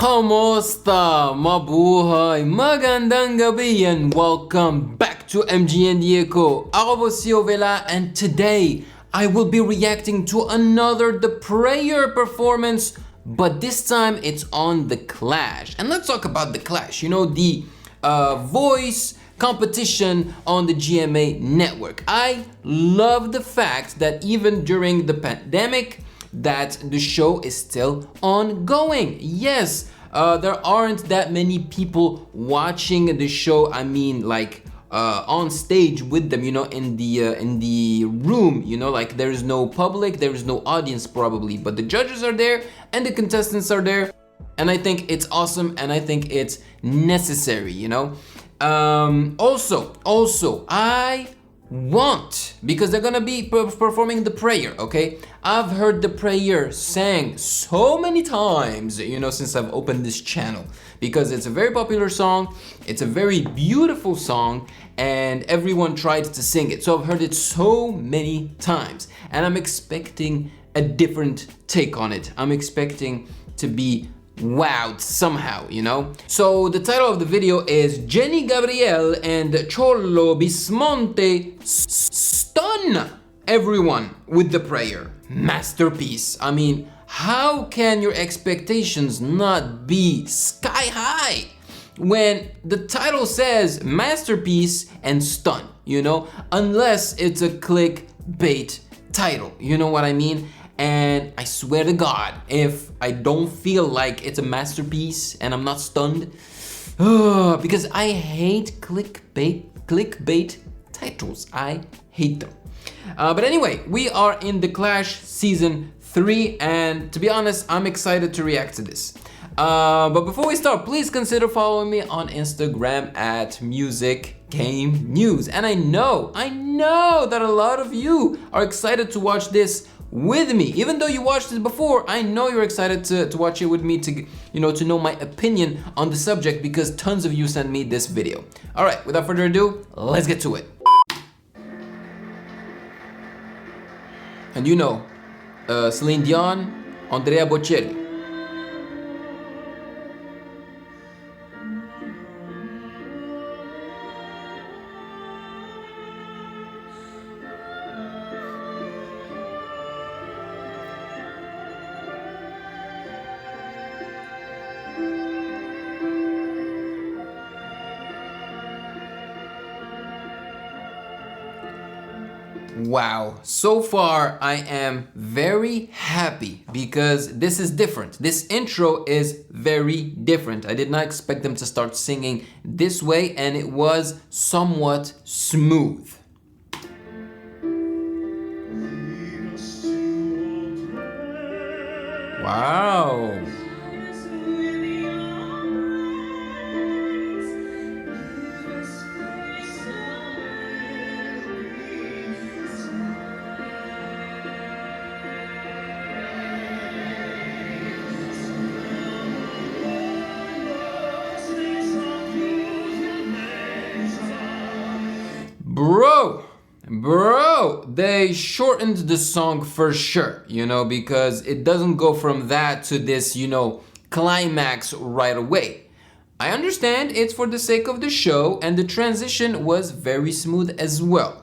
Kamusta? Mabuhay! Magandang gabi and welcome back to MGN ko. Ako po si Ovela and today I will be reacting to another The Prayer performance, but this time it's on The Clash. And let's talk about The Clash, you know, the voice competition on the GMA network. I love the fact that even during the pandemic, that the show is still ongoing. Yes, there aren't that many people watching the show. I mean, like on stage with them, you know, in the room, you know, like there is no public, there is no audience probably, but the judges are there and the contestants are there, and I think it's awesome and I think it's necessary, you know. Also, I want, because they're gonna be performing The Prayer, okay? I've heard The Prayer sang so many times, you know, since I've opened this channel, because it's a very popular song, it's a very beautiful song, and everyone tried to sing it. So I've heard it so many times, and I'm expecting a different take on it. I'm expecting to be wowed somehow, you know? So the title of the video is Jennie, Gabriel and Cholo Bismonte stun everyone with The Prayer. Masterpiece. I mean, how can your expectations not be sky high when the title says masterpiece and stun, you know? Unless it's a clickbait title, you know what I mean? And I swear to God, if I don't feel like it's a masterpiece and I'm not stunned, because I hate clickbait titles. I hate them. But anyway, we are in The Clash season 3, and to be honest, I'm excited to react to this. But before we start, please consider following me on Instagram at Music Game News. And I know that a lot of you are excited to watch this with me. Even though you watched it before, I know you're excited to watch it with me, to, you know, to know my opinion on the subject, because tons of you sent me this video. All right, without further ado, let's get to it. And you know, Celine Dion, Andrea Bocelli. Wow, so far I am very happy because this is different. This intro is very different. I did not expect them to start singing this way, and it was somewhat smooth. Wow. Bro, they shortened the song for sure, you know, because it doesn't go from that to this, you know, climax right away. I understand it's for the sake of the show, and the transition was very smooth as well.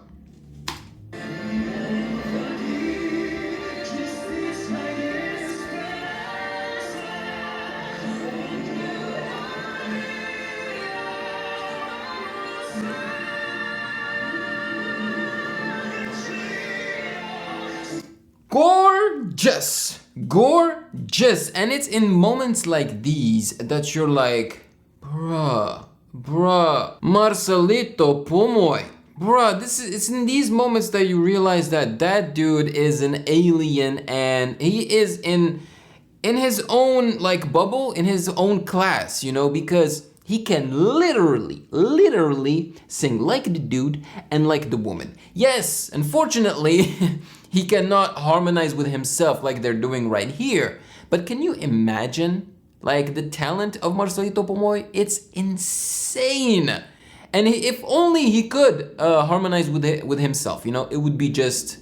Gorgeous, and it's in moments like these that you're like, bruh, Marcelito Pomoy, bruh, it's in these moments that you realize that that dude is an alien, and he is in his own like bubble, in his own class, you know, because he can literally sing like the dude and like the woman. Yes, unfortunately, he cannot harmonize with himself like they're doing right here. But can you imagine, like, the talent of Marcelito Pomoy? It's insane. And if only he could harmonize with himself, you know, it would be just...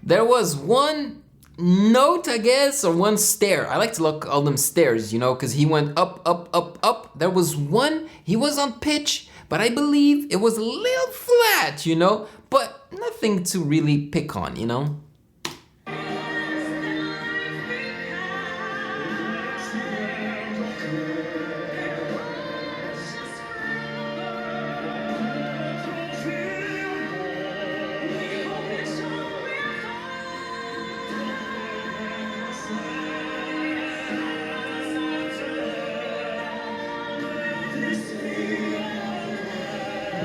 There was one note, I guess, or one stair. I like to call them stairs, you know, because he went up, up, up, up. There was one, he was on pitch, but I believe it was a little flat, you know, but nothing to really pick on, you know.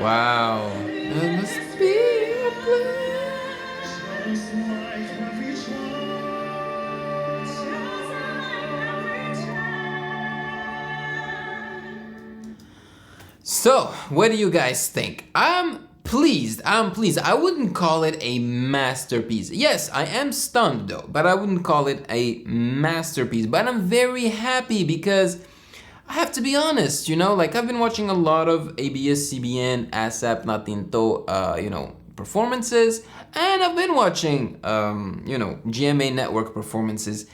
Wow. There must be a place. So, what do you guys think? I'm pleased. I wouldn't call it a masterpiece. Yes, I am stunned though, but I wouldn't call it a masterpiece. But I'm very happy because I have to be honest, you know, like I've been watching a lot of ABS-CBN, ASAP, Natinto, you know, performances, and I've been watching, you know, GMA Network performances,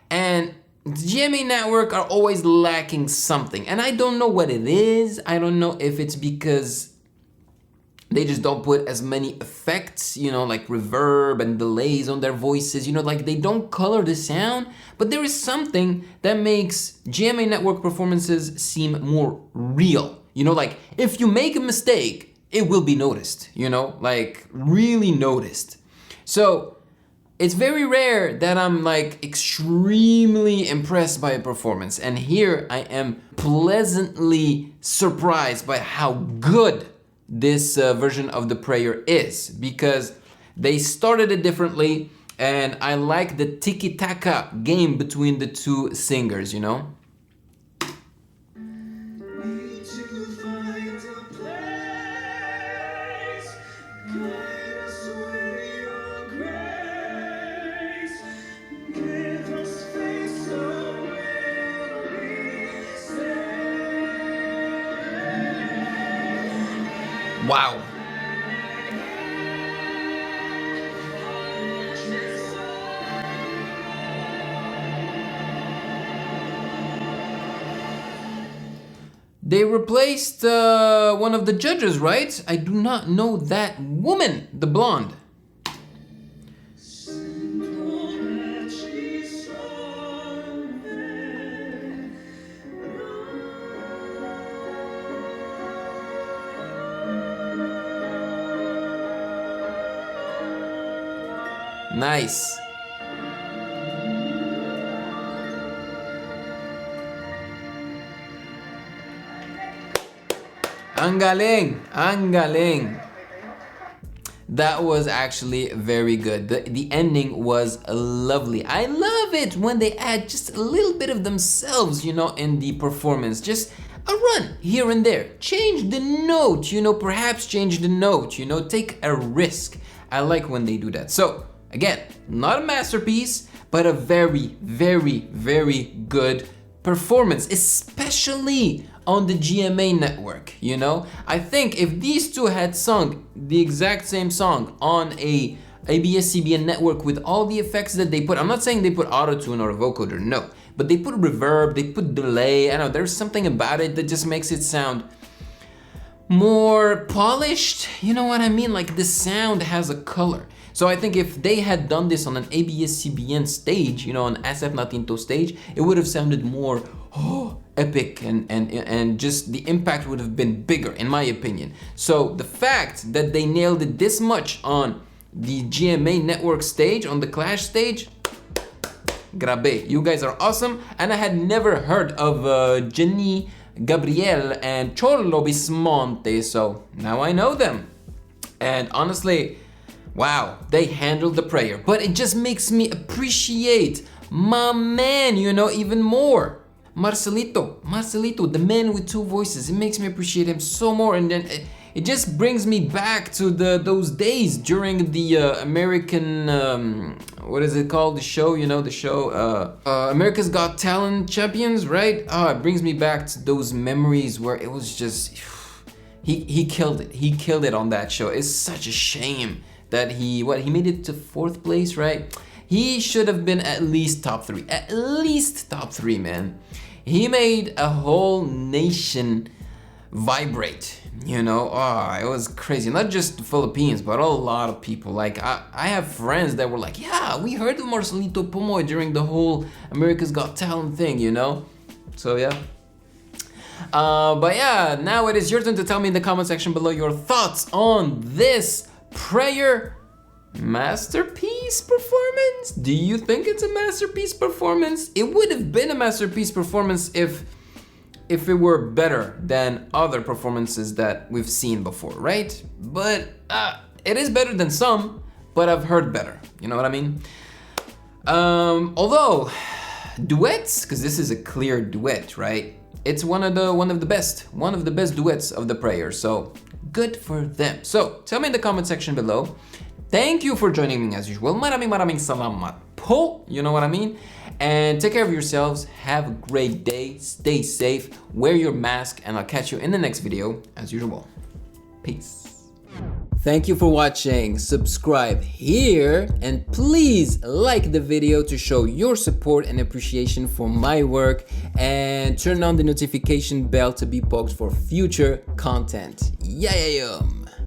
and GMA Network are always lacking something, and I don't know what it is. I don't know if it's because they just don't put as many effects, you know, like reverb and delays on their voices, you know, like they don't color the sound, but there is something that makes GMA Network performances seem more real. You know, like if you make a mistake, it will be noticed, you know, like really noticed. So it's very rare that I'm like extremely impressed by a performance. And here I am pleasantly surprised by how good this version of the prayer is, because they started it differently, and I like the tiki-taka game between the two singers, you know? Wow. They replaced one of the judges, right? I do not know that woman, the blonde. Nice. Ang galing, ang galing. That was actually very good. The ending was lovely. I love it when they add just a little bit of themselves, you know, in the performance. Just a run here and there. Change the note, you know, perhaps change the note, you know, take a risk. I like when they do that. So, again, not a masterpiece, but a very, very, very good performance, especially on the GMA network, you know? I think if these two had sung the exact same song on a ABS-CBN network with all the effects that they put, I'm not saying they put auto-tune or a vocoder, no, but they put reverb, they put delay, I don't know, there's something about it that just makes it sound more polished, you know what I mean? Like the sound has a color. So I think if they had done this on an ABS-CBN stage, you know, on ASAP Natinto stage, it would have sounded more epic and just the impact would have been bigger, in my opinion. So the fact that they nailed it this much on the GMA network stage, on the Clash stage, grabe, you guys are awesome. And I had never heard of Jennie, Gabriel, and Cholo Bismonte, so now I know them. And honestly, wow, they handled the prayer, but it just makes me appreciate my man, you know, even more. Marcelito, the man with two voices. It makes me appreciate him so more, and then it just brings me back to those days during the American, what is it called? The show, you know, the show, America's Got Talent Champions, right? It brings me back to those memories where it was just, he killed it. He killed it on that show. It's such a shame that he made it to 4th place, right? He should have been at least top 3, man. He made a whole nation vibrate, you know. It was crazy. Not just the Philippines, but a lot of people. Like I have friends that were like, yeah, we heard of Marcelito Pomoy during the whole America's Got Talent thing, you know. So yeah. But yeah, now it is your turn to tell me in the comment section below your thoughts on this prayer masterpiece performance. Do you think it's a masterpiece performance? It would have been a masterpiece performance if it were better than other performances that we've seen before, right? But it is better than some, but I've heard better, you know what I mean? Although duets, because this is a clear duet, right? It's one of the best duets of the prayer, so good for them. So tell me in the comment section below. Thank you for joining me as usual. Maraming salamat po, you know what I mean? And take care of yourselves, have a great day, stay safe, wear your mask, and I'll catch you in the next video as usual. Peace. Thank you for watching, subscribe here, and please like the video to show your support and appreciation for my work, and turn on the notification bell to be poked for future content. Yeah.